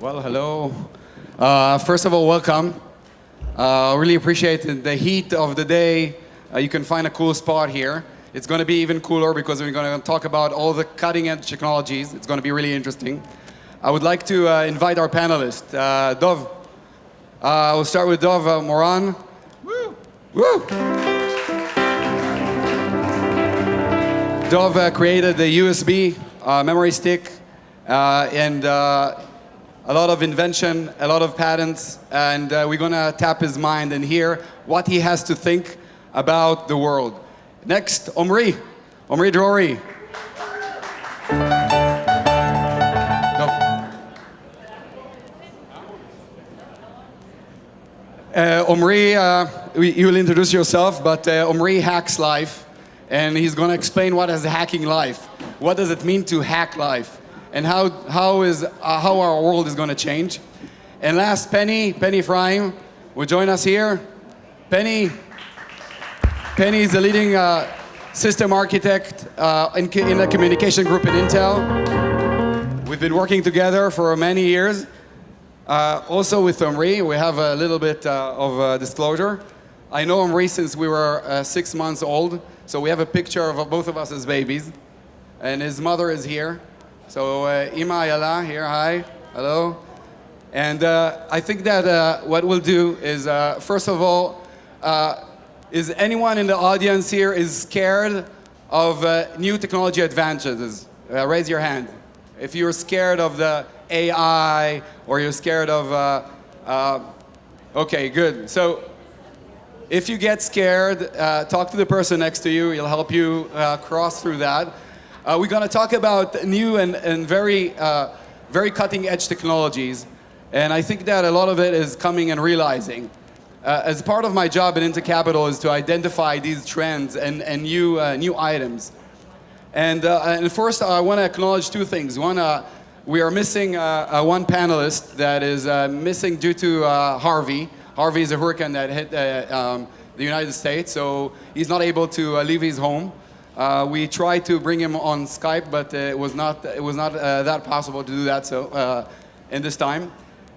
Well, hello. First of all, welcome. Really appreciate the heat of the day. You can find a cool spot here. It's going to be even cooler because we're going to talk about all the cutting-edge technologies. It's going to be really interesting. I would like to invite our panelist, Dov. We'll start with Dov Moran. Woo! Woo! Dov created the USB memory stick and a lot of invention, a lot of patents, and we're going to tap his mind and hear what he has to think about the world. Next, Omri Drori. Omri, you will introduce yourself, but Omri hacks life, and he's going to explain what is hacking life. What does it mean to hack life? And how our world is going to change. And last, Penny Ephraim will join us here. Penny is the leading system architect in the communication group at Intel. We've been working together for many years. Also with Omri, we have a little bit of disclosure. I know Omri since we were 6 months old, so we have a picture of both of us as babies. And his mother is here. So Ima Ayala here, hi, hello. And I think that what we'll do is, first of all, is anyone in the audience here is scared of new technology advances? Raise your hand. If you're scared of the AI or you're scared of, okay, good. So if you get scared, talk to the person next to you. He'll help you cross through that. We're going to talk about new and very cutting-edge technologies, and I think that a lot of it is coming and realizing. As part of my job at Intercapital is to identify these trends and new items. And first, I want to acknowledge two things. One, we are missing one panelist that is missing due to Harvey. Harvey is a hurricane that hit the United States, so he's not able to leave his home. We tried to bring him on Skype, but it was not that possible to do that in this time.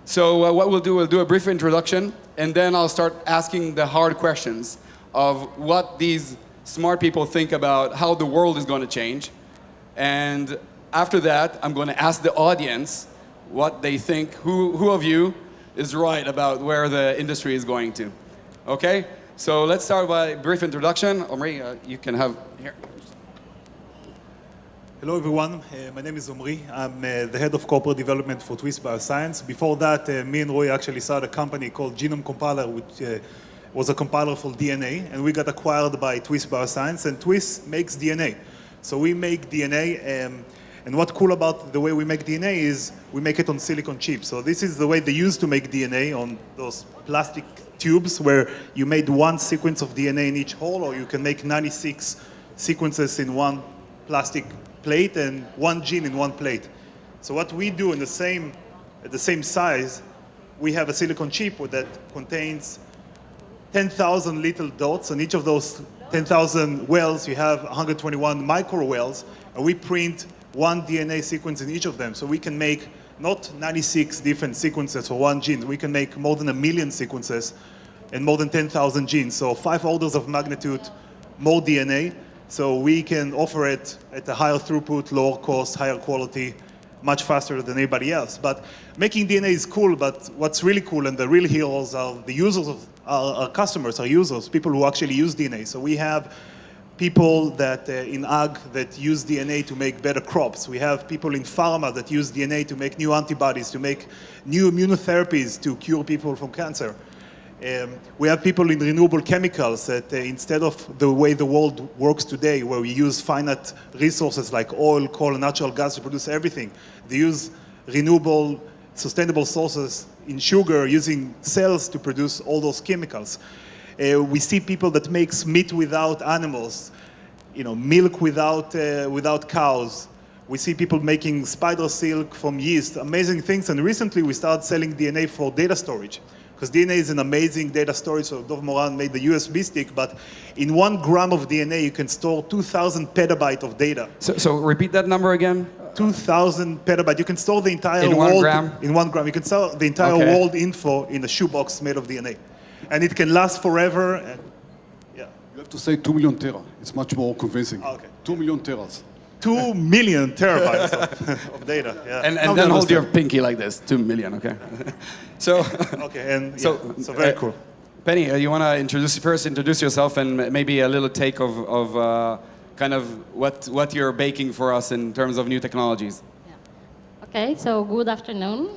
So what we'll do a brief introduction, and then I'll start asking the hard questions of what these smart people think about how the world is going to change. And after that, I'm going to ask the audience what they think, who of you is right about where the industry is going to. Okay? So let's start by a brief introduction. Omri, you can have here. Hello everyone, my name is Omri. I'm the head of corporate development for Twist Bioscience. Before that, me and Roy actually started a company called Genome Compiler, which was a compiler for DNA, and we got acquired by Twist Bioscience, and Twist makes DNA. So we make DNA, and what's cool about the way we make DNA is we make it on silicon chips. So this is the way they used to make DNA, on those plastic tubes where you made one sequence of DNA in each hole, or you can make 96 sequences in one plastic plate and one gene in one plate. So what we do at the same size, we have a silicon chip that contains 10,000 little dots, and each of those 10,000 wells, you have 121 micro wells, and we print one DNA sequence in each of them. So we can make not 96 different sequences for one gene, we can make more than 1 million sequences and more than 10,000 genes. So 5 orders of magnitude more DNA. So we can offer it at a higher throughput, lower cost, higher quality, much faster than anybody else. But making DNA is cool, but what's really cool and the real heroes are the users of our customers, our users, people who actually use DNA. So we have people that in ag that use DNA to make better crops. We have people in pharma that use DNA to make new antibodies, to make new immunotherapies to cure people from cancer. We have people in renewable chemicals that instead of the way the world works today, where we use finite resources like oil, coal, and natural gas to produce everything, they use renewable, sustainable sources in sugar using cells to produce all those chemicals. We see people that makes meat without animals, milk without cows. We see people making spider silk from yeast, amazing things. And recently we started selling DNA for data storage. because DNA is an amazing data storage. So Dov Moran made the USB stick, but in 1 gram of DNA, you can store 2,000 petabytes of data. So repeat that number again. 2,000 petabytes. You can store the entire In world 1 gram? in 1 gram. You can store the entire Okay. world info in a shoebox made of DNA, and it can last forever. And yeah, You have to say 2 million tera. It's much more convincing. Okay. 2 million teras. 2 million terabytes of data. Yeah. And Now then they hold your understand. pinky like this, 2 million, okay? So, Okay, and So, so very cool. Penny, you want to introduce yourself and maybe a little take of kind of what you're baking for us in terms of new technologies. Okay, so good afternoon.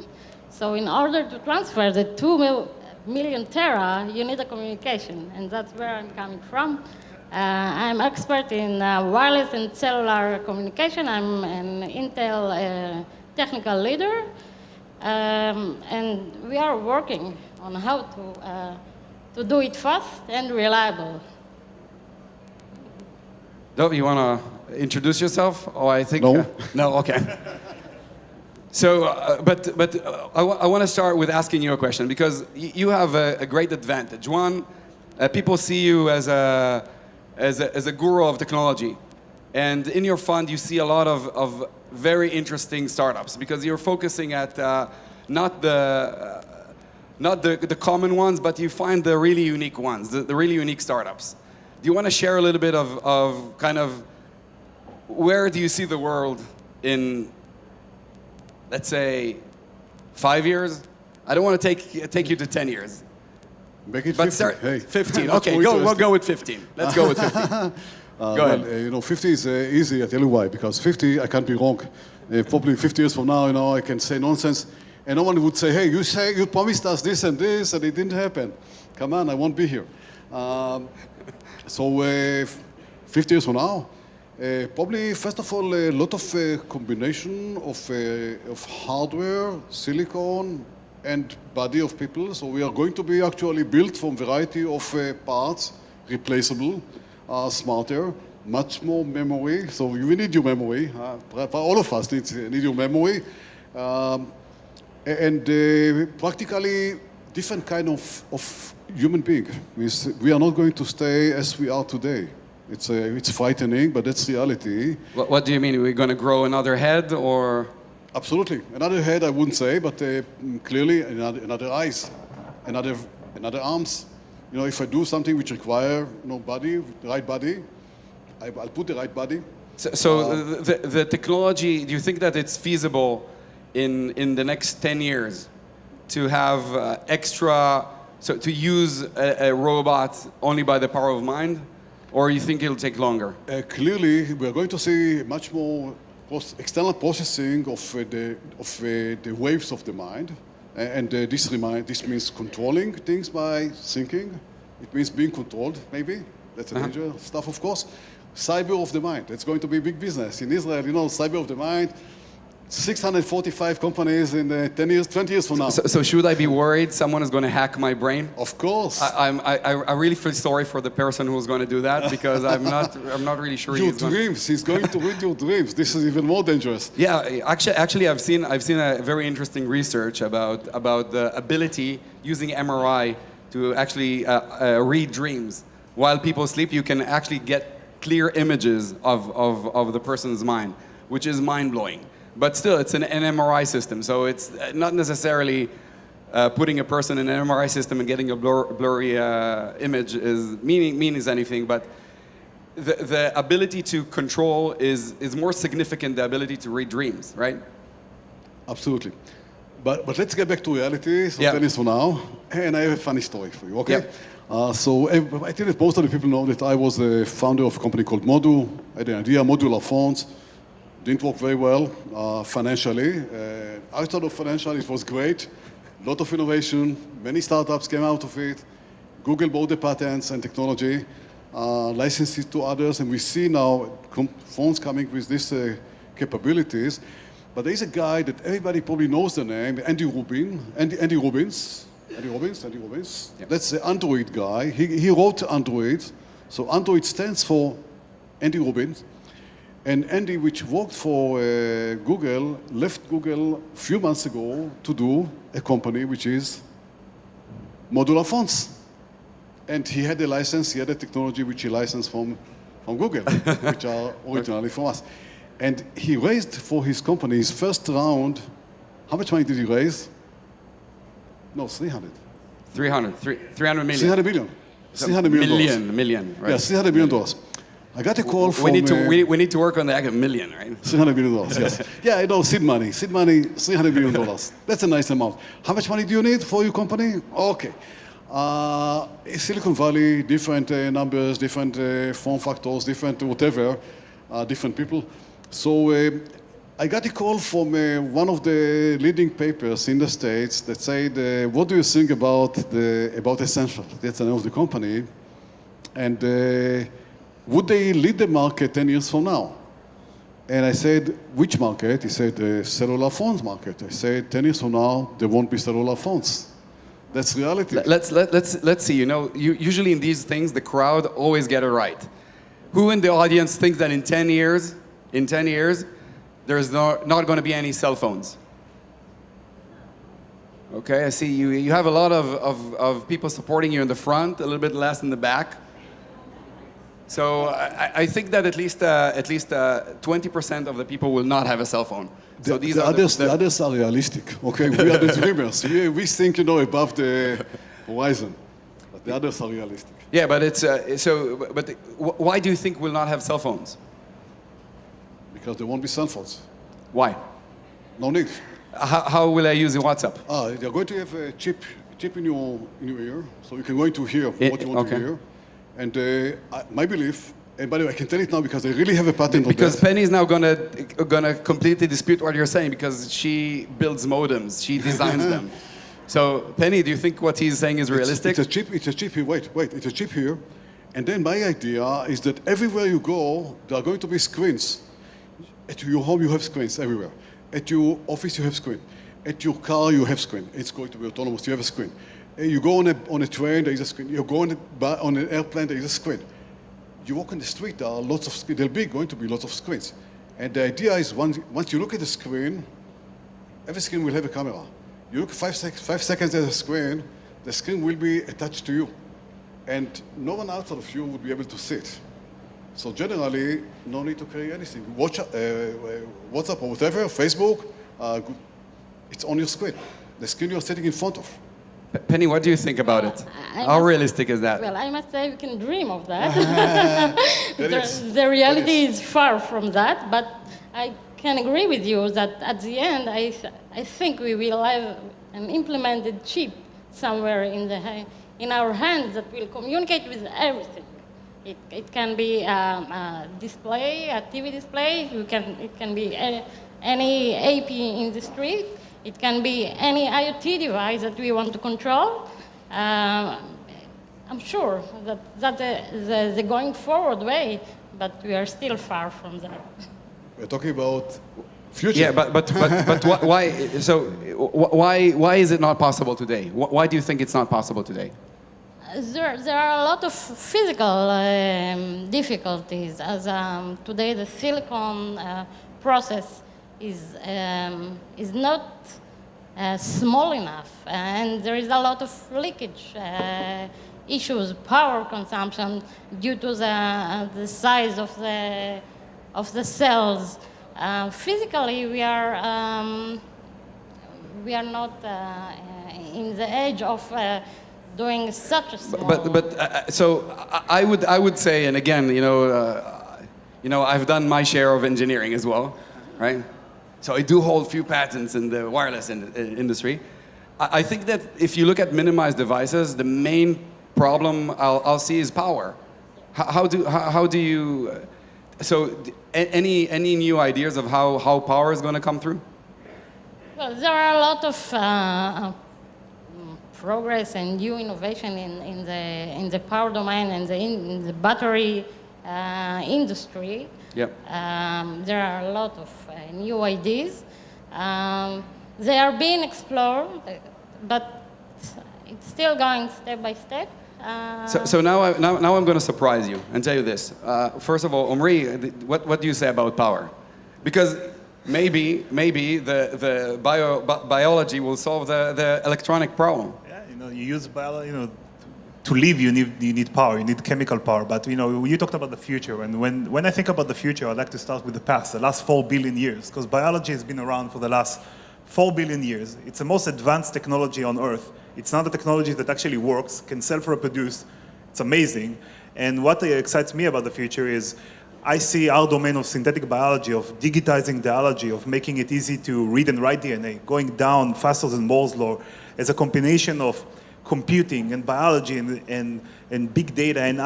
So in order to transfer the 2 million tera, you need a communication, and that's where I'm coming from. I'm expert in wireless and cellular communication. I'm an Intel technical leader, and we are working on how to do it fast and reliable. Dov, you want to introduce yourself? Oh, I think... No. No, okay. So, I want to start with asking you a question because you have a great advantage. One, people see you as a guru of technology. And in your fund, you see a lot of very interesting startups because you're focusing at not the common ones, but you find the really unique ones, the really unique startups. Do you want to share a little bit of kind of where do you see the world in, let's say, 5 years? I don't want to take you to 10 years. Make it But 50. start Hey. 15. Much Okay, more we'll interesting. go with 15. Let's go with 15. Go ahead. Well, 50 is easy. I tell you why. Because 50, I can't be wrong. Probably 50 years from now, I can say nonsense, and no one would say, "Hey, you promised us this, and it didn't happen." Come on, I won't be here. So 50 years from now, probably first of all a lot of combination of hardware, silicon, and body of people. So we are going to be actually built from variety of parts, replaceable, smarter, much more memory. So we need your memory. All of us need your memory, and practically different kind of human being. We are not going to stay as we are today. It's frightening, but that's reality. What do you mean? We're going to grow another head or? Absolutely. Another head, I wouldn't say, but clearly another eyes, another arms. If I do something which require body, the right body, I'll put the right body. So the technology, do you think that it's feasible in the next 10 years to have so to use a robot only by the power of mind? Or you think it'll take longer? Clearly, we are going to see much more external processing of the waves of the mind, and this means controlling things by thinking. It means being controlled, maybe. That's a major stuff, of course. Cyber of the mind. It's going to be a big business in Israel. Cyber of the mind. 645 companies in 10 years, 20 years from now. So should I be worried someone is going to hack my brain? Of course. I really feel sorry for the person who's going to do that because I'm not really sure Your he's going to. dreams. He's going to read your dreams. This is even more dangerous. Yeah, actually, I've seen a very interesting research about the ability using MRI to actually read dreams while people sleep. You can actually get clear images of the person's mind, which is mind blowing. But still, it's an MRI system, so it's not necessarily putting a person in an MRI system and getting a blurry image means anything. But the ability to control is more significant. The ability to read dreams, right? Absolutely. But let's get back to reality. So Yeah. 10 years from now, and I have a funny story for you. Okay. Yeah. So I think that most of the people know that I was the founder of a company called Modu. I had an idea, modular phones. Didn't work very well financially. Outside of financial, it was great. A lot of innovation. Many startups came out of it. Google bought the patents and technology, licensed it to others, and we see now phones coming with these capabilities. But there's a guy that everybody probably knows the name, Andy Robbins. Yeah. That's the Android guy. He wrote Android. So Android stands for Andy Robbins. And Andy, which worked for Google, left Google a few months ago to do a company which is modular phones. And he had a license, he had a technology which he licensed from Google, which are originally from us. And he raised for his company his first round. How much money did he raise? No, 300. 300 million. 300 million. $300 million. Million, right? Yeah, $300 million. I got a call from... We need to work on the million, right? $300 million, yes. Yeah, I know, seed money, $300 million. That's a nice amount. How much money do you need for your company? Okay. Silicon Valley, different numbers, different form factors, different whatever, different people. So I got a call from one of the leading papers in the States that said, what do you think about Essential? That's the name of the company. And would they lead the market 10 years from now? And I said, which market? He said, the cellular phones market. I said, 10 years from now, there won't be cellular phones. That's reality. Let's see. You know, usually in these things, the crowd always get it right. Who in the audience thinks that in 10 years, there's not going to be any cell phones? Okay, I see you have a lot of people supporting you in the front, a little bit less in the back. So I think that at least 20% of the people will not have a cell phone. So the others are realistic. Okay, we are the dreamers. We think, above the horizon, but the others are realistic. Yeah, but why do you think we'll not have cell phones? Because there won't be cell phones. Why? No need. How will I use WhatsApp? They're going to have a chip in your ear, so you can go to hear what you want to hear. And my belief, and by the way, I can tell it now because I really have a patent on that. Because Penny is now gonna completely dispute what you're saying because she builds modems, she designs them. So Penny, do you think what he's saying is realistic? It's a chip here. Wait, it's a chip here. And then my idea is that everywhere you go, there are going to be screens. At your home, you have screens everywhere. At your office, you have screen. At your car, you have screen. It's going to be autonomous. You have a screen. You go on a train, there is a screen. You go on an airplane, there is a screen. You walk on the street, there are lots of screens. There'll be going to be lots of screens. And the idea is once you look at the screen, every screen will have a camera. You look 5 seconds at the screen will be attached to you. And no one outside of you would be able to see it. So generally, no need to carry anything. WhatsApp or whatever, Facebook, it's on your screen. The screen you're sitting in front of. Penny, what do you think about it? How realistic is that? Well, I must say we can dream of that. The reality is far from that, but I can agree with you that at the end, I think we will have an implemented chip somewhere in our hands that will communicate with everything. It can be a display, a TV display. It can be any AP in the street. It can be any IoT device that we want to control. I'm sure that that's the going forward way, but we are still far from that. We're talking about future. Yeah, but why? So why is it not possible today? Why do you think it's not possible today? There are a lot of physical difficulties, as today the silicon process is not small enough, and there is a lot of leakage issues, power consumption due to the size of the cells. Physically, we are not in the edge of doing such a small. So I would say, and again, I've done my share of engineering as well, right? So I do hold a few patents in the wireless industry. I think that if you look at minimized devices, the main problem I'll see is power. How do you? So any new ideas of how power is going to come through? Well, there are a lot of progress and new innovation in the power domain and in the battery industry. Yep. There are a lot of new ideas. They are being explored, but it's still going step by step. So now I'm going to surprise you and tell you this. First of all, Omri, what do you say about power? Because maybe the biology will solve the electronic problem. You use to live, you need power, you need chemical power. But you talked about the future, and when I think about the future, I'd like to start with the past, the last 4 billion years, because biology has been around for the last 4 billion years. It's the most advanced technology on Earth. It's not a technology that actually works, can self-reproduce. It's amazing. And what excites me about the future is I see our domain of synthetic biology, of digitizing biology, of making it easy to read and write DNA, going down faster than Moore's law, as a combination of computing and biology and big data and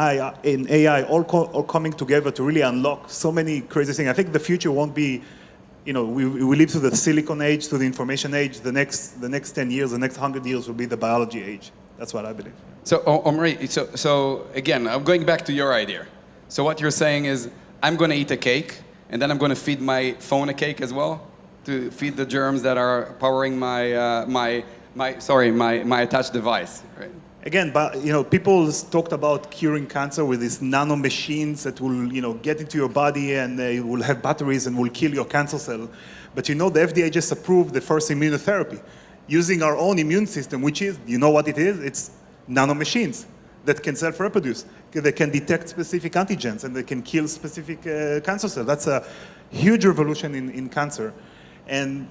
AI all coming together to really unlock so many crazy things. I think the future won't be, we live through the silicon age, through the information age. The next 10 years, the next 100 years will be the biology age. That's what I believe. So, Omri, so again, I'm going back to your idea. So what you're saying is, I'm going to eat a cake, and then I'm going to feed my phone a cake as well, to feed the germs that are powering my attached device, right? Again, but people talked about curing cancer with these nano machines that will, get into your body and they will have batteries and will kill your cancer cell. But the FDA just approved the first immunotherapy using our own immune system, which is, what it is? It's nano machines that can self-reproduce. They can detect specific antigens and they can kill specific cancer cells. That's a huge revolution in cancer. And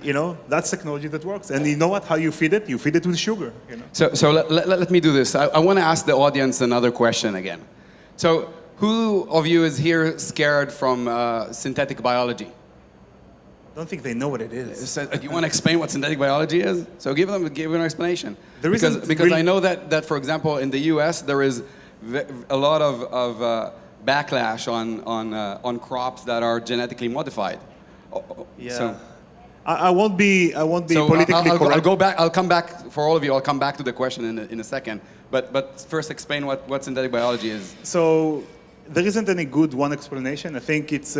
that's technology that works. And you know what? How you feed it? You feed it with sugar. So let me do this. I want to ask the audience another question again. So who of you is here scared from synthetic biology? I don't think they know what it is. So, do you want to explain what synthetic biology is? So give them an explanation. Because really I know that, for example, in the U.S. there is a lot of backlash on crops that are genetically modified. Yeah. So, I won't be politically correct. I'll come back for all of you. I'll come back to the question in a second. But first, explain what synthetic biology is. So there isn't any good one explanation. I think it's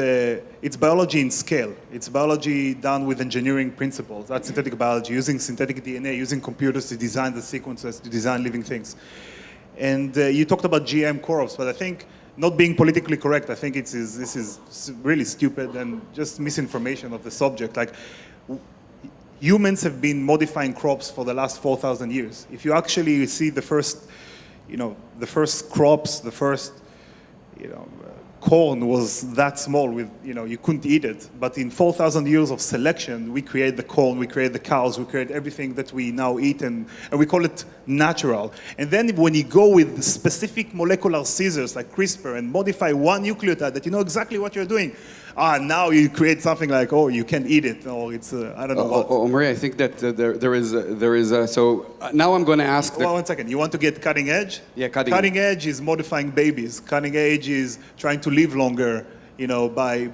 biology in scale. It's biology done with engineering principles. That's synthetic biology, using synthetic DNA, using computers to design the sequences, to design living things. And you talked about GM crops, but I think not being politically correct, I think this is really stupid and just misinformation of the subject. Like, humans have been modifying crops for the last 4,000 years. If you actually see the first crops, the first, corn was that small with, you couldn't eat it. But in 4,000 years of selection, we create the corn, we create the cows, we create everything that we now eat, and we call it natural. And then when you go with specific molecular scissors like CRISPR and modify one nucleotide that you know exactly what you're doing, now you create something like, you can eat it, or it's, I don't know what. Omri, I think that there is so now I'm going to ask. Well, 1 second. You want to get cutting edge? Yeah, cutting edge is modifying babies. Cutting edge is trying to live longer, by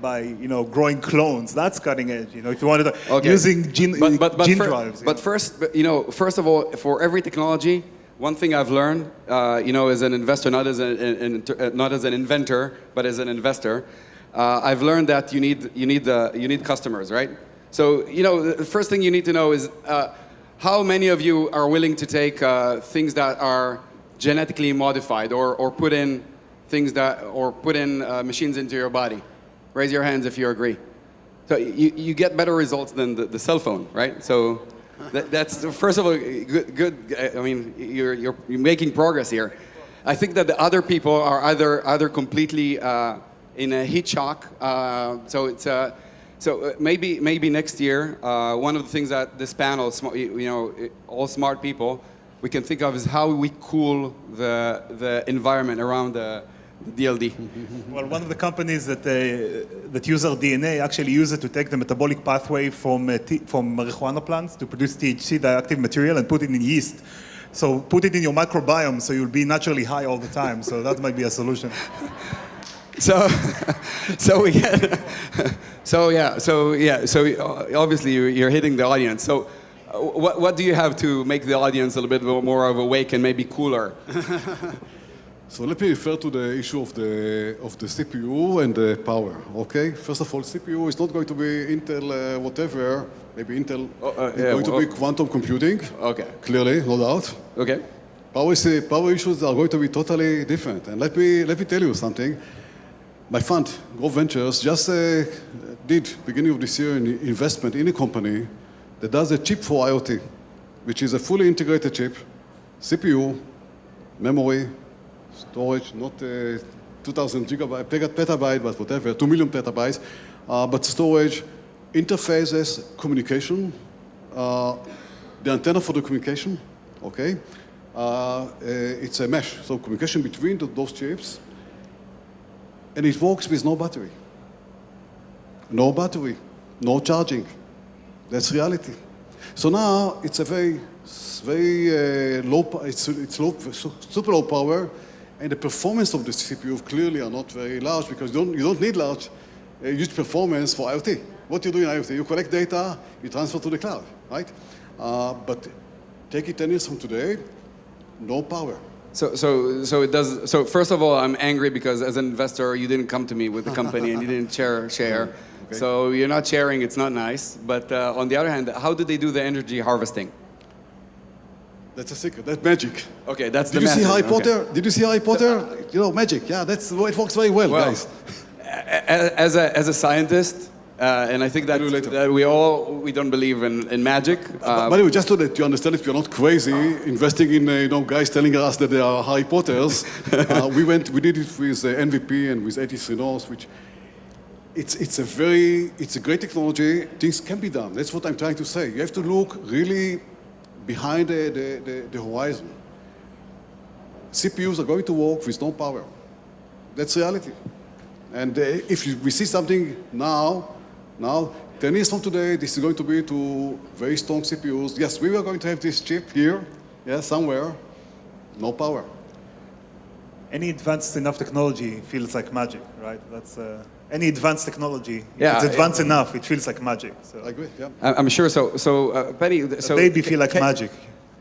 growing clones. That's cutting edge. If you wanted to using gene drives. But first of all, for every technology, one thing I've learned, as an investor, not as an inventor, but as an investor. I've learned that you need customers, right? So the first thing you need to know is how many of you are willing to take things that are genetically modified or put in machines into your body. Raise your hands if you agree. So you get better results than the cell phone, right? So that's first of all good. I mean, you're making progress here. I think that the other people are either completely in a heat shock. So maybe next year, one of the things that this panel, all smart people, we can think of is how we cool the environment around the DLD. Well, one of the companies that use our DNA actually use it to take the metabolic pathway from marijuana plants to produce THC, the active material, and put it in yeast. So put it in your microbiome so you'll be naturally high all the time. So that might be a solution. So obviously you're hitting the audience. So what do you have to make the audience a little bit more of awake and maybe cooler? So let me refer to the issue of the CPU and the power. Okay. First of all, CPU is not going to be Intel whatever. Maybe Intel is going to be quantum computing. Okay. Clearly, no doubt. Okay. Power issues are going to be totally different. And let me tell you something. My fund, Growth Ventures, just did, beginning of this year, an investment in a company that does a chip for IoT, which is a fully integrated chip CPU, memory, storage, not 2,000 gigabyte, petabyte, but whatever, 2 million petabytes, but storage, interfaces, communication, the antenna for the communication, okay? It's a mesh, so communication between those chips, and it works with no battery. No battery, no charging. That's reality. So now it's a very low, it's low, super low power, and the performance of the CPU clearly are not very large because you don't need large, huge performance for IoT. What you do in IoT, you collect data, you transfer to the cloud, right? But take it 10 years from today, no power. So it does. So first of all, I'm angry because as an investor, you didn't come to me with the company and you didn't share. Okay. So you're not sharing. It's not nice. But on the other hand, how do they do the energy harvesting? That's a secret. That's magic. Okay, that's Did the you see method. Harry Okay. Potter? Did you see Harry Potter? You know, magic. Yeah, that's it works very well, Well, guys. As a scientist, and I think that, I'll do later. that we don't believe in magic. By the way, just so that you understand, if you're not crazy investing in guys telling us that they are Harry Potters, we did it with MVP and with 83 North, which it's a great technology. Things can be done. That's what I'm trying to say. You have to look really behind the horizon. CPUs are going to work with no power. That's reality. And we see something now, 10 years from today, this is going to be to very strong CPUs. Yes, we are going to have this chip here, somewhere, no power. Any advanced enough technology feels like magic, right? That's any advanced technology. If Yeah, it's advanced enough, it feels like magic. So I agree, yeah. I'm sure. So Penny. So a baby feel like magic.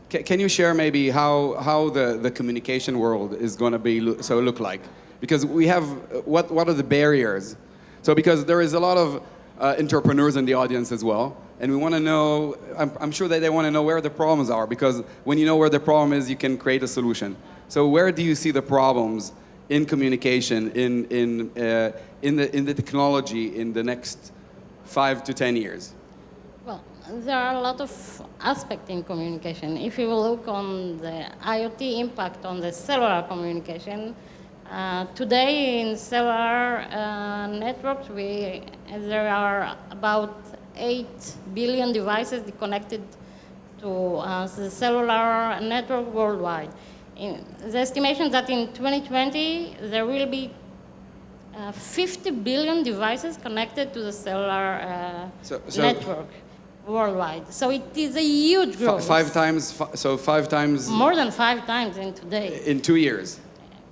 Can you share maybe how the communication world is going to be look like? Because we have what are the barriers? So because there is a lot of entrepreneurs in the audience as well, and we want to know. I'm sure that they want to know where the problems are, because when you know where the problem is, you can create a solution. So where do you see the problems in communication, in the technology in the next 5 to 10 years? Well, there are a lot of aspects in communication. If you look on the IoT impact on the cellular communication, today in cellular networks, there are about 8 billion devices connected to the cellular network worldwide. The estimation that in 2020, there will be 50 billion devices connected to the cellular So- network worldwide. So it is a huge growth. 5 times. So 5 times More than 5 times in today. in 2 years.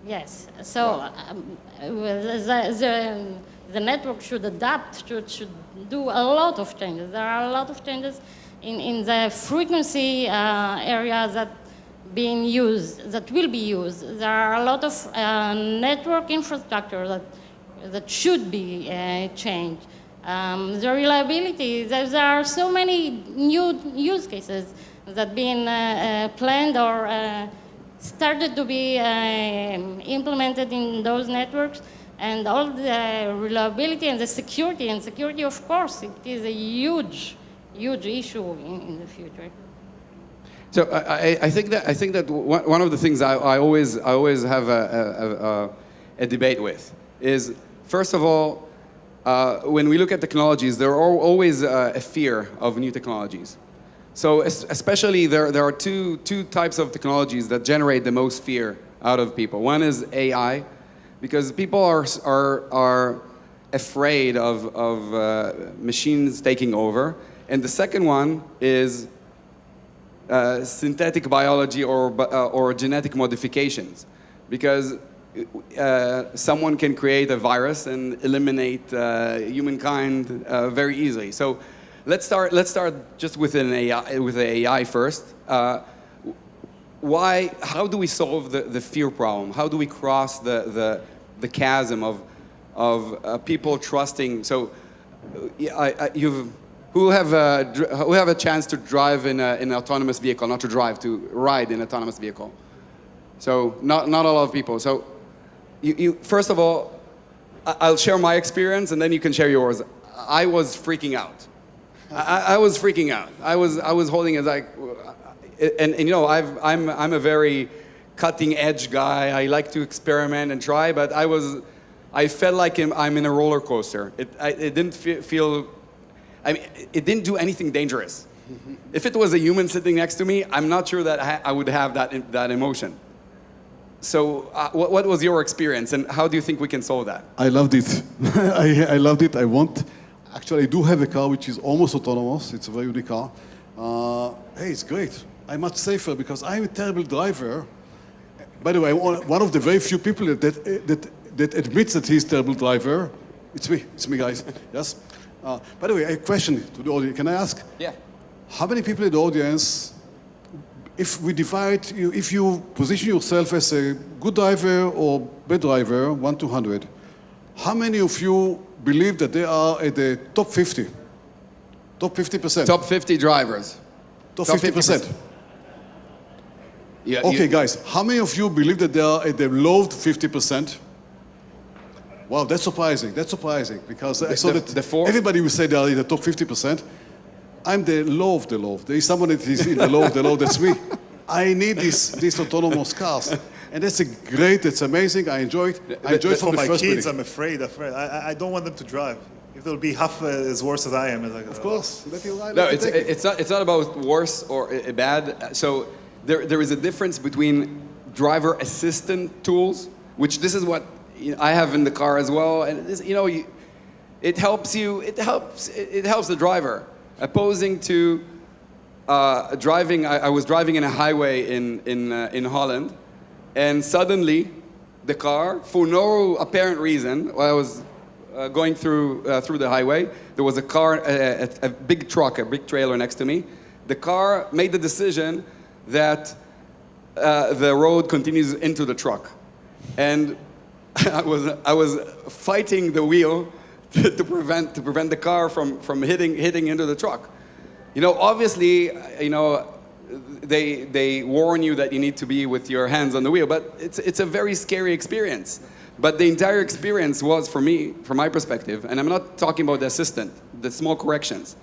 Yes. So the network should adapt, should do a lot of changes. There are a lot of changes in the frequency areas that will be used. There are a lot of network infrastructure that should be changed. The reliability, there are so many new use cases that being planned or started to be implemented in those networks, and all the reliability and the security. And security, of course, it is a huge issue in the future. So I think that one of the things I always have a debate with is, first of all, when we look at technologies, there are always a fear of new technologies. So especially there are two types of technologies that generate the most fear out of people. One is AI, because people are afraid of machines taking over, and the second one is synthetic biology or genetic modifications, because someone can create a virus and eliminate humankind very easily. So let's start just with the AI first. How do we solve the fear problem? How do we cross the chasm of people trusting? So who have a chance to drive in an autonomous vehicle, not to drive, to ride in an autonomous vehicle? So not a lot of people. So you first of all, I'll share my experience and then you can share yours. I was freaking out. I was freaking out. I was holding it like, and you know, I'm a very cutting edge guy. I like to experiment and try, but I felt like I'm in a roller coaster. It didn't feel, I mean, it didn't do anything dangerous. If it was a human sitting next to me, I'm not sure that I would have that emotion. So what was your experience, and how do you think we can solve that? I loved it. I loved it. Actually, I do have a car which is almost autonomous. It's a very unique car. Hey, it's great. I'm much safer because I'm a terrible driver. By the way, I'm one of the very few people that admits that he's a terrible driver. It's me, guys. Yes. By the way, I have a question to the audience. Can I ask? Yeah. How many people in the audience, if we divide, if you position yourself as a good driver or bad driver, 1 to 100, how many of you believe that they are at the top 50? Top 50%? Top 50 drivers. Top 50%. Yeah. Okay, guys, how many of you believe that they are at the low 50%? Wow, that's surprising. That's surprising because I saw that everybody will say they are in the top 50%. I'm the low of the low. There is someone that is in the low of the low. That's me. I need these autonomous cars, and that's great. It's amazing. I enjoy it. I enjoy it from For the my first kids, minute. I'm afraid. I don't want them to drive. If they'll be half as worse as I am, it's like, Of course. No, it's not about worse or bad. So there is a difference between driver assistant tools, which this is what I have in the car as well, and this, it helps you. It helps the driver. Opposing to driving, I was driving in a highway in Holland, and suddenly the car, for no apparent reason, while I was going through the highway, there was a car, a big truck, a big trailer next to me. The car made the decision that the road continues into the truck, and I was fighting the wheel to prevent the car from hitting into the truck. Obviously, they warn you that you need to be with your hands on the wheel, but it's a very scary experience. But the entire experience was, for me, from my perspective, and I'm not talking about the assistant, the small corrections.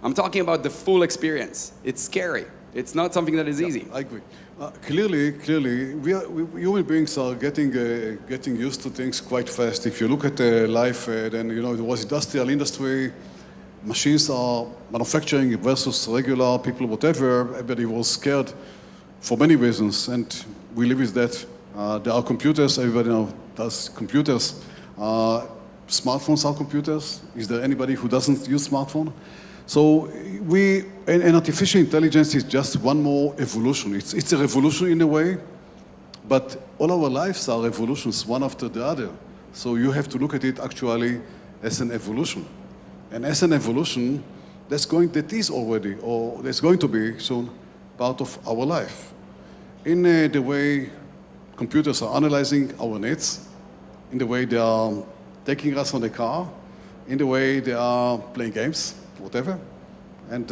I'm talking about the full experience. It's scary. It's not something that is easy. I agree. Clearly, we human beings are getting used to things quite fast. If you look at life, then there was industrial industry, machines are manufacturing versus regular people, whatever. Everybody was scared for many reasons, and we live with that. There are computers. Everybody now does computers. Smartphones are computers. Is there anybody who doesn't use smartphone? So and artificial intelligence is just one more evolution. It's a revolution in a way, but all our lives are evolutions, one after the other. So you have to look at it actually as an evolution. And as an evolution, that is already, or that's going to be soon, part of our life. In the way computers are analyzing our needs, in the way they are taking us on the car, in the way they are playing games, whatever. And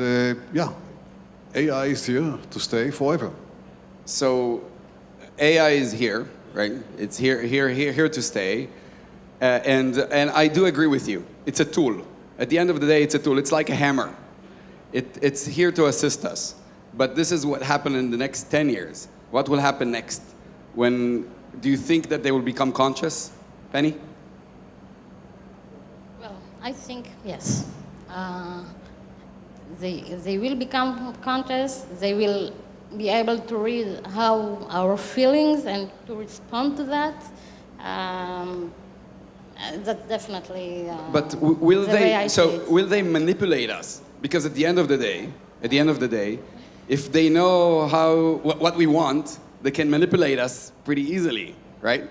AI is here to stay forever. So AI is here, right? It's here to stay. And I do agree with you. It's a tool. At the end of the day, it's a tool. It's like a hammer. It's here to assist us. But this is what happened in the next 10 years. What will happen next? Do you think that they will become conscious, Penny? Well, I think yes. They will become conscious. They will be able to read how our feelings and to respond to that. That's definitely. But will the way I see So it. will they manipulate us? Because at the end of the day, if they know what we want, they can manipulate us pretty easily, right?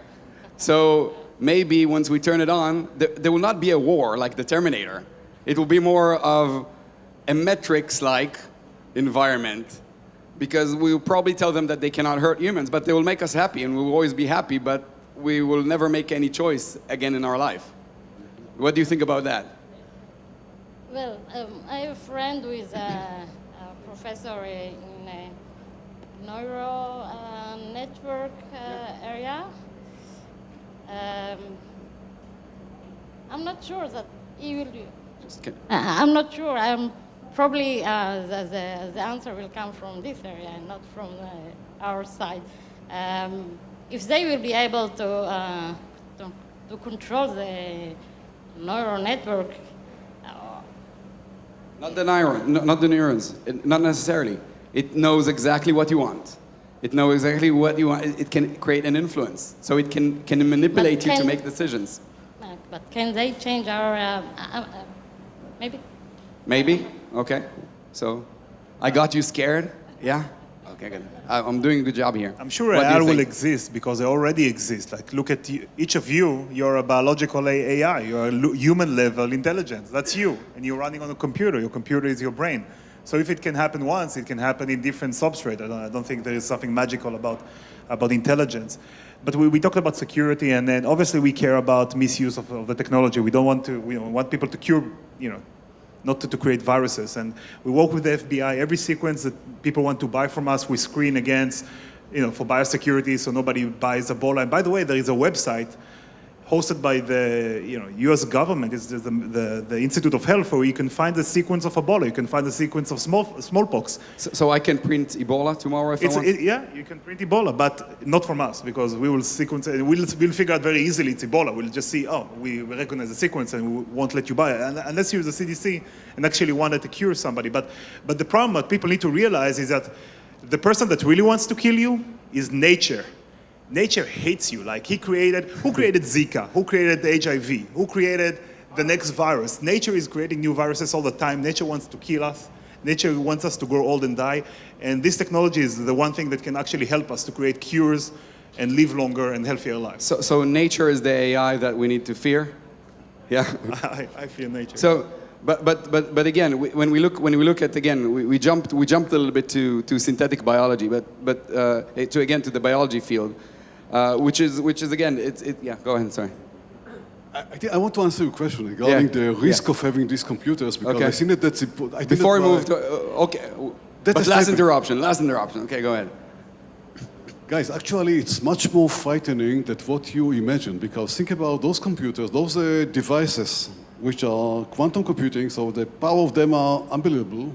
So maybe once we turn it on, there will not be a war like the Terminator. It will be more of a Matrix-like environment, because we will probably tell them that they cannot hurt humans, but they will make us happy, and we will always be happy, but we will never make any choice again in our life. What do you think about that? Well, I have a friend who is a professor in a neuro network area. I'm not sure that he will do. Just kidding. I'm not sure. I'm probably the answer will come from this area and not from our side. If they will be able to control the neural network, Not the not the neurons, not necessarily. It knows exactly what you want. It knows exactly what you want. It can create an influence, so it can manipulate you to make decisions. but can they change our, maybe? Maybe. Okay. So, I got you scared. Yeah. Okay, good. I'm doing a good job here. I'm sure What do you AI will think? exist because they already exist. Like, look at each of you. You're a biological AI. You're a human-level intelligence. That's you, and you're running on a computer. Your computer is your brain. So if it can happen once, it can happen in different substrate. I don't think there is something magical about intelligence. But we talked about security, and then obviously we care about misuse of the technology. We don't want to. We want people to cure, not to create viruses. And we work with the FBI. Every sequence that people want to buy from us, we screen against, for biosecurity, so nobody buys Ebola. And by the way, there is a website hosted by the U.S. government. It's the Institute of Health, where you can find the sequence of Ebola. You can find the sequence of smallpox. So I can print Ebola tomorrow if I want? Yeah, you can print Ebola, but not from us, because we will sequence it. We'll figure out very easily it's Ebola. We'll just see, we recognize the sequence and we won't let you buy it, unless you're the CDC and actually wanted to cure somebody. But the problem that people need to realize is that the person that really wants to kill you is nature. Nature hates you. Like, who created Zika? Who created HIV? Who created the next virus? Nature is creating new viruses all the time. Nature wants to kill us. Nature wants us to grow old and die. And this technology is the one thing that can actually help us to create cures and live longer and healthier lives. So nature is the AI that we need to fear? Yeah. I fear nature. So, but again, when we look at, again, we jumped a little bit to synthetic biology, but to the biology field, which is again, yeah. Go ahead. Sorry. I want to answer your question regarding the risk of having these computers, because I think that's important. Before we move to okay, but last interruption. Okay, go ahead. Guys, actually, it's much more frightening than what you imagine, because think about those computers, those devices, which are quantum computing, so the power of them are unbelievable.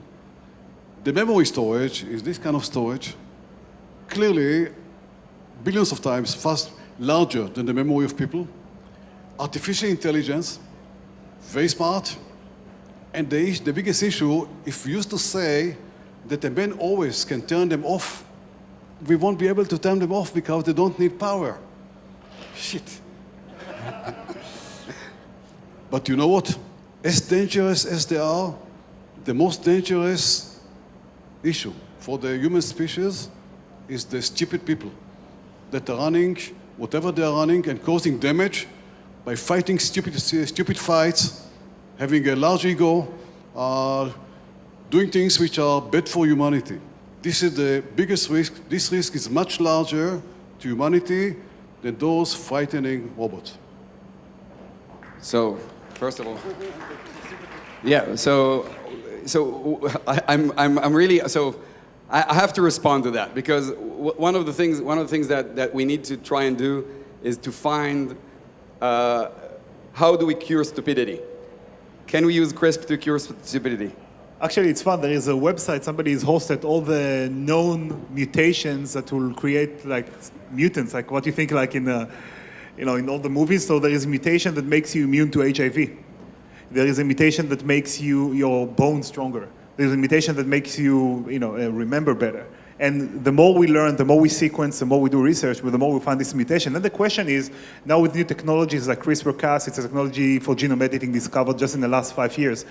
The memory storage is this kind of storage, clearly billions of times larger than the memory of people. Artificial intelligence, very smart. And the biggest issue, if we used to say that a man always can turn them off, we won't be able to turn them off because they don't need power. Shit. But you know what? As dangerous as they are, the most dangerous issue for the human species is the stupid people that are running whatever they are running and causing damage by fighting stupid fights, having a large ego, doing things which are bad for humanity. This is the biggest risk. This risk is much larger to humanity than those frightening robots. So, first of all, yeah. So I'm really so. I have to respond to that, because one of the things that we need to try and do is to find how do we cure stupidity? Can we use CRISP to cure stupidity? Actually, it's fun. There is a website. Somebody has hosted all the known mutations that will create like mutants, like what you think like in all the movies. So there is a mutation that makes you immune to HIV. There is a mutation that makes your bones stronger. There's a mutation that makes you remember better. And the more we learn, the more we sequence, the more we do research, the more we find this mutation. And the question is, now with new technologies like CRISPR-Cas, it's a technology for genome editing discovered just in the last 5 years,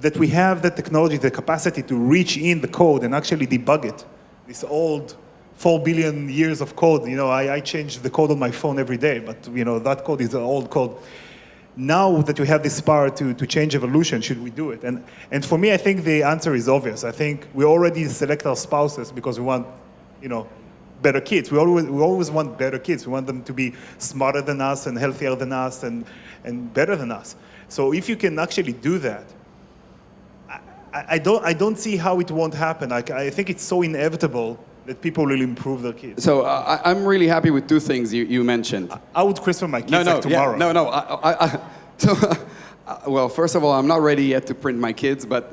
that we have the technology, the capacity to reach in the code and actually debug it. This old 4 billion years of code, I change the code on my phone every day, but that code is an old code. Now that we have this power to change evolution, should we do it? And for me, I think the answer is obvious. I think we already select our spouses because we want, better kids. We always want better kids. We want them to be smarter than us and healthier than us and better than us. So if you can actually do that, I don't see how it won't happen. I think it's so inevitable that people will improve their kids. So I'm really happy with two things you mentioned. I would CRISPR my kids tomorrow. Well, first of all, I'm not ready yet to print my kids, but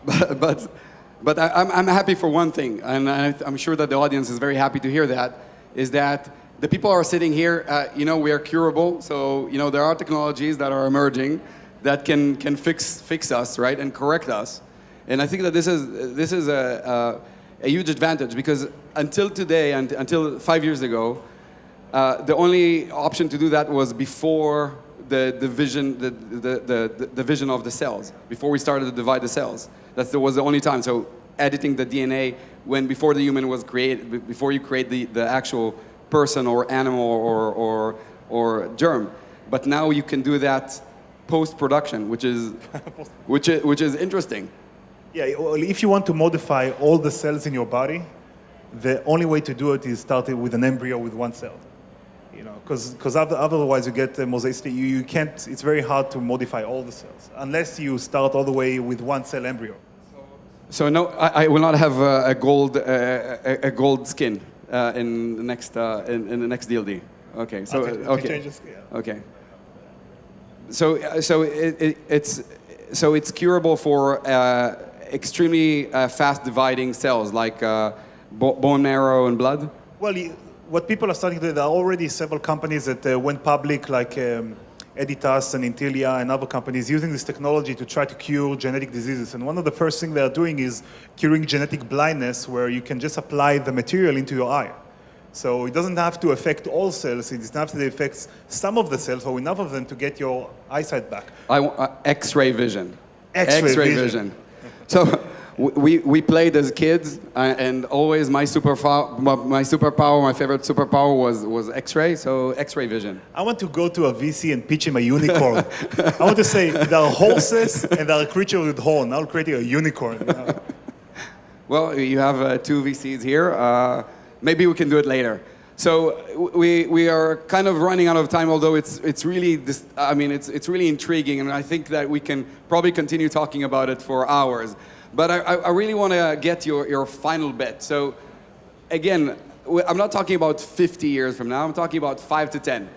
but I'm happy for one thing, and I'm sure that the audience is very happy to hear that, is that the people are sitting here, we are curable, so, there are technologies that are emerging that can fix us, right, and correct us. And I think that this is a huge advantage, because until today, and until 5 years ago, the only option to do that was before the vision of the cells, before we started to divide the cells. That was the only time. So editing the DNA before the human was created, before you create the actual person or animal or germ. But now you can do that post-production, which is interesting. Yeah, well, if you want to modify all the cells in your body, the only way to do it is start with an embryo with one cell. Because otherwise you get mosaicity. You can't. It's very hard to modify all the cells unless you start all the way with one cell embryo. So no, I will not have a gold skin in the next DLD. Okay, so okay, okay. So it's curable for extremely fast dividing cells like bone marrow and blood. Well, what people are starting to do, there are already several companies that went public, like Editas and Intilia and other companies, using this technology to try to cure genetic diseases. And one of the first things they are doing is curing genetic blindness, where you can just apply the material into your eye. So it doesn't have to affect all cells. It doesn't have to affect some of the cells or enough of them to get your eyesight back. X-ray vision. X-ray vision. So we played as kids, and always my superpower, my favorite superpower was X-ray. So X-ray vision. I want to go to a VC and pitch him a unicorn. I want to say there are horses and there are creatures with horn. I'll create a unicorn. Well, you have 2 VCs here. Maybe we can do it later. So we are kind of running out of time, although it's really it's really intriguing, and I think that we can probably continue talking about it for hours. But I really want to get your final bet. So again, I'm not talking about 50 years from now. I'm talking about 5 to 10.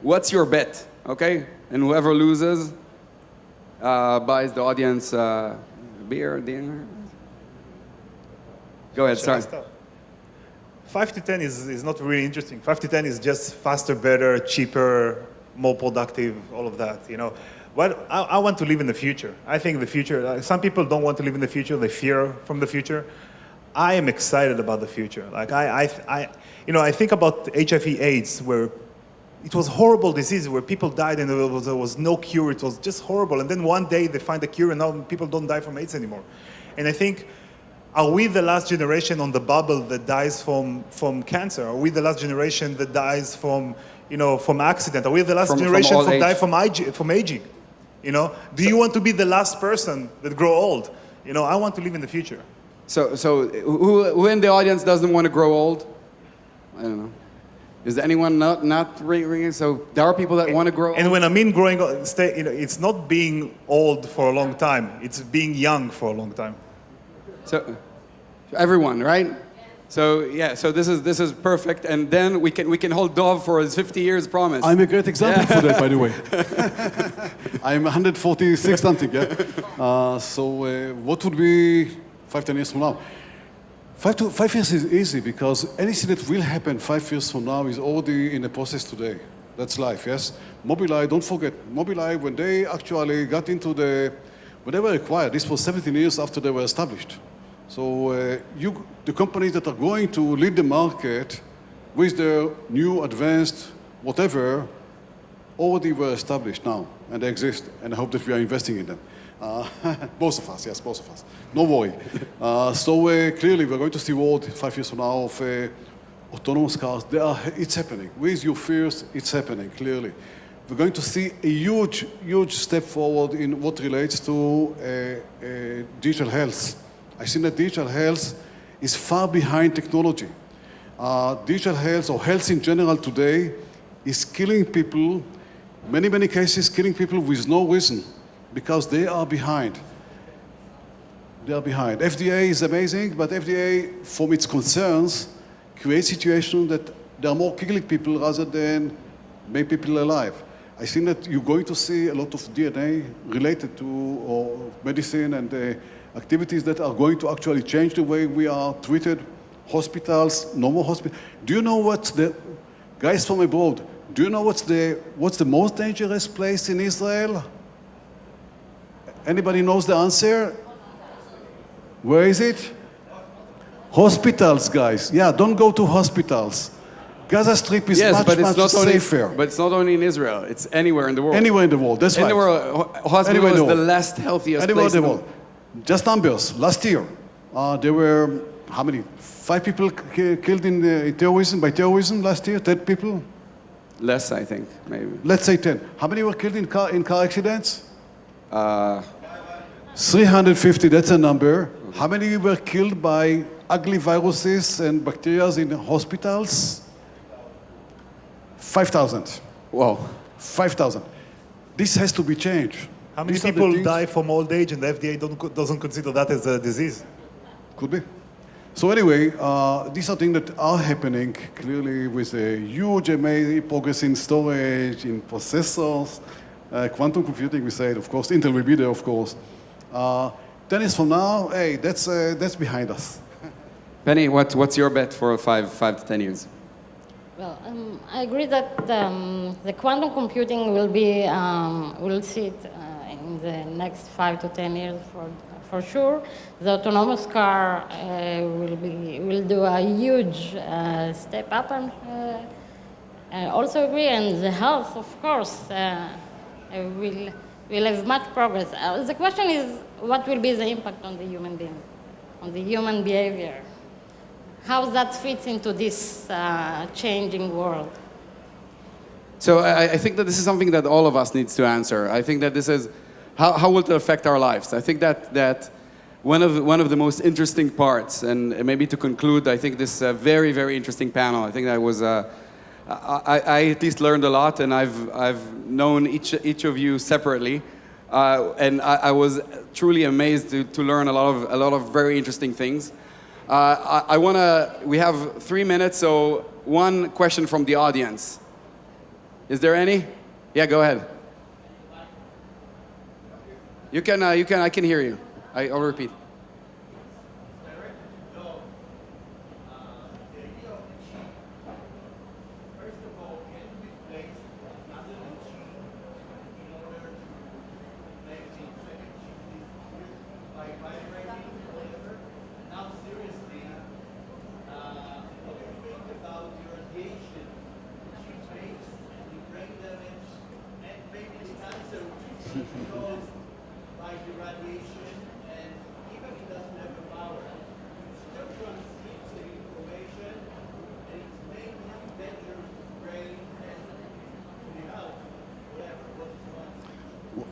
What's your bet? Okay, and whoever loses buys the audience beer, dinner. Go ahead, sorry. 5 to 10 is not really interesting. 5 to 10 is just faster, better, cheaper, more productive, all of that, But I want to live in the future. I think the future, some people don't want to live in the future, they fear from the future. I am excited about the future. Like I think about HIV/AIDS, where it was a horrible disease, where people died and there was no cure. It was just horrible. And then one day they find a cure and now people don't die from AIDS anymore. And I think, are we the last generation on the bubble that dies from cancer? Are we the last generation that dies from accident? Are we the last generation that die from aging? Do you want to be the last person that grow old? I want to live in the future. So who in the audience doesn't want to grow old? I don't know. Is there anyone not ringing? So there are people that want to grow old? And when I mean growing old, it's not being old for a long time. It's being young for a long time. So everyone, right? So yeah, so this is perfect, and then we can hold Dov for his 50 years promise. I'm a great example for that, by the way. I'm 146 something, yeah. What would be 5-10 years from now? 5 years is easy, because anything that will happen 5 years from now is already in the process today. That's life, yes. Mobileye, don't forget, Mobileye, when they actually got into when they were acquired, this was 17 years after they were established. So the companies that are going to lead the market with their new, advanced, whatever, already were established now, and they exist, and I hope that we are investing in them. Both of us, yes, both of us. No worry. Clearly, we're going to see a world 5 years from now of autonomous cars. It's happening. With your fears, it's happening, clearly. We're going to see a huge, huge step forward in what relates to digital health. I think that digital health is far behind technology. Digital health, or health in general today, is killing people, many, many cases killing people with no reason, because they are behind. They are behind. FDA is amazing, but FDA, from its concerns, creates situations that they are more killing people rather than make people alive. I think that you're going to see a lot of DNA related to medicine and activities that are going to actually change the way we are treated. Hospitals, normal hospitals. Do you know what's the, guys from abroad, do you know what's the most dangerous place in Israel? Anybody knows the answer? Where is it? Hospitals, guys. Yeah, don't go to hospitals. Gaza Strip is Yes, much, but it's much not only, safer. but it's not only in Israel. It's anywhere in the world. Anywhere in the world, that's in right. the world, hospital Anywhere in is the the world. last healthiest Anywhere in place the in the world. Just numbers. Last year, there were, how many? 5 people killed in terrorism, by terrorism last year? 10 people? Less, I think, maybe. Let's say 10. How many were killed in car accidents? Uh, 350, that's a number. How many were killed by ugly viruses and bacteria in hospitals? 5,000. whoa. 5,000. This has to be changed. How many These are the people things- die from old age and the FDA doesn't consider that as a disease? Could be. So anyway, these are things that are happening clearly with a huge amazing progress in storage, in processors, quantum computing, we said, of course, Intel will be there, of course. 10 years from now, hey, that's behind us. Penny, what's your bet for 5 to 10 years? Well, I agree that the quantum computing will be, we'll see it in the next 5 to 10 years for sure. The autonomous car will do a huge step up, and I also agree, and the health, of course, will have much progress. The question is, what will be the impact on the human being, on the human behavior? How that fits into this changing world? So I think that this is something that all of us needs to answer. I think that this is, how will it affect our lives? I think that one of the most interesting parts, and maybe to conclude, I think this very, very interesting panel, I think that was, I at least learned a lot, and I've known each of you separately. And I was truly amazed to learn a lot of very interesting things. We have 3 minutes, so one question from the audience. Is there any? Yeah, go ahead. You can, I can hear you. I'll repeat.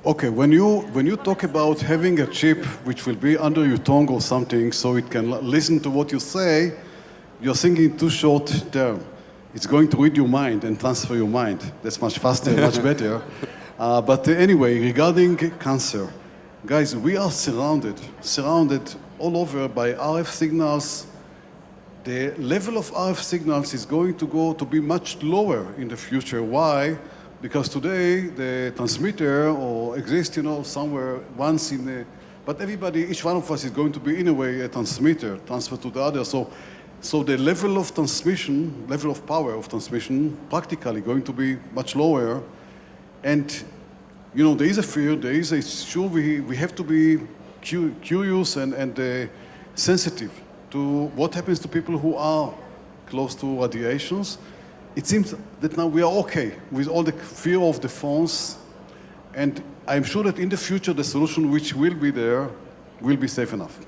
Okay, when you talk about having a chip which will be under your tongue or something so it can listen to what you say, you're thinking too short term. It's going to read your mind and transfer your mind. That's much faster, much better. But anyway, regarding cancer, guys, we are surrounded all over by RF signals. The level of RF signals is going to go to be much lower in the future. Why? Because today the transmitter exists, somewhere once in a, but everybody, each one of us is going to be in a way a transmitter, transfer to the other. So the level of transmission, level of power of transmission, practically going to be much lower. And there is a fear, there is a sure we have to be curious and sensitive to what happens to people who are close to radiations. It seems that now we are okay with all the fear of the phones, and I'm sure that in the future the solution which will be there will be safe enough.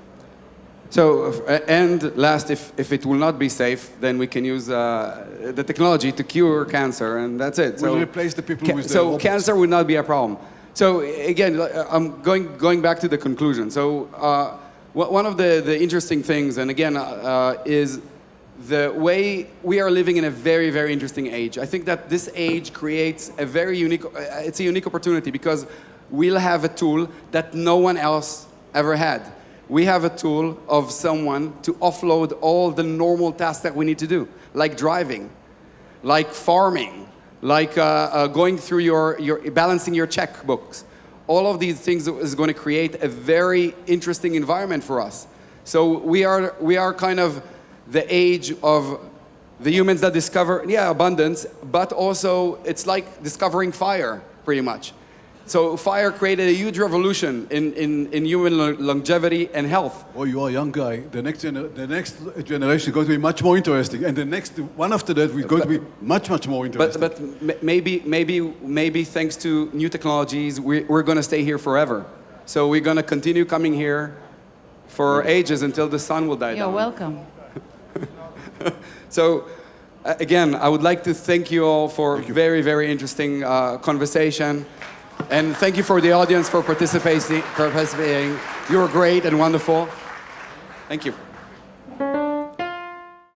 So, and last, if it will not be safe, then we can use the technology to cure cancer, and that's it. We'll replace the people with the So robots. cancer would not be a problem. So again, I'm going back to the conclusion. So one of the interesting things, and again, is the way we are living in a very, very interesting age. I think that this age creates a very unique, it's a unique opportunity because we'll have a tool that no one else ever had. We have a tool of someone to offload all the normal tasks that we need to do, like driving, like farming, like going through your balancing your checkbooks. All of these things is going to create a very interesting environment for us. So we are kind of the age of the humans that discover, abundance, but also it's like discovering fire, pretty much. So fire created a huge revolution in human longevity and health. Oh, you are a young guy. The next generation is going to be much more interesting, and the next one after that is going to be much more interesting. But maybe thanks to new technologies, we're going to stay here forever. So we're going to continue coming here for ages until the sun will die down. You're welcome. So, again, I would like to thank you all for very, very interesting conversation. And thank you for the audience for participating. You were great and wonderful. Thank you.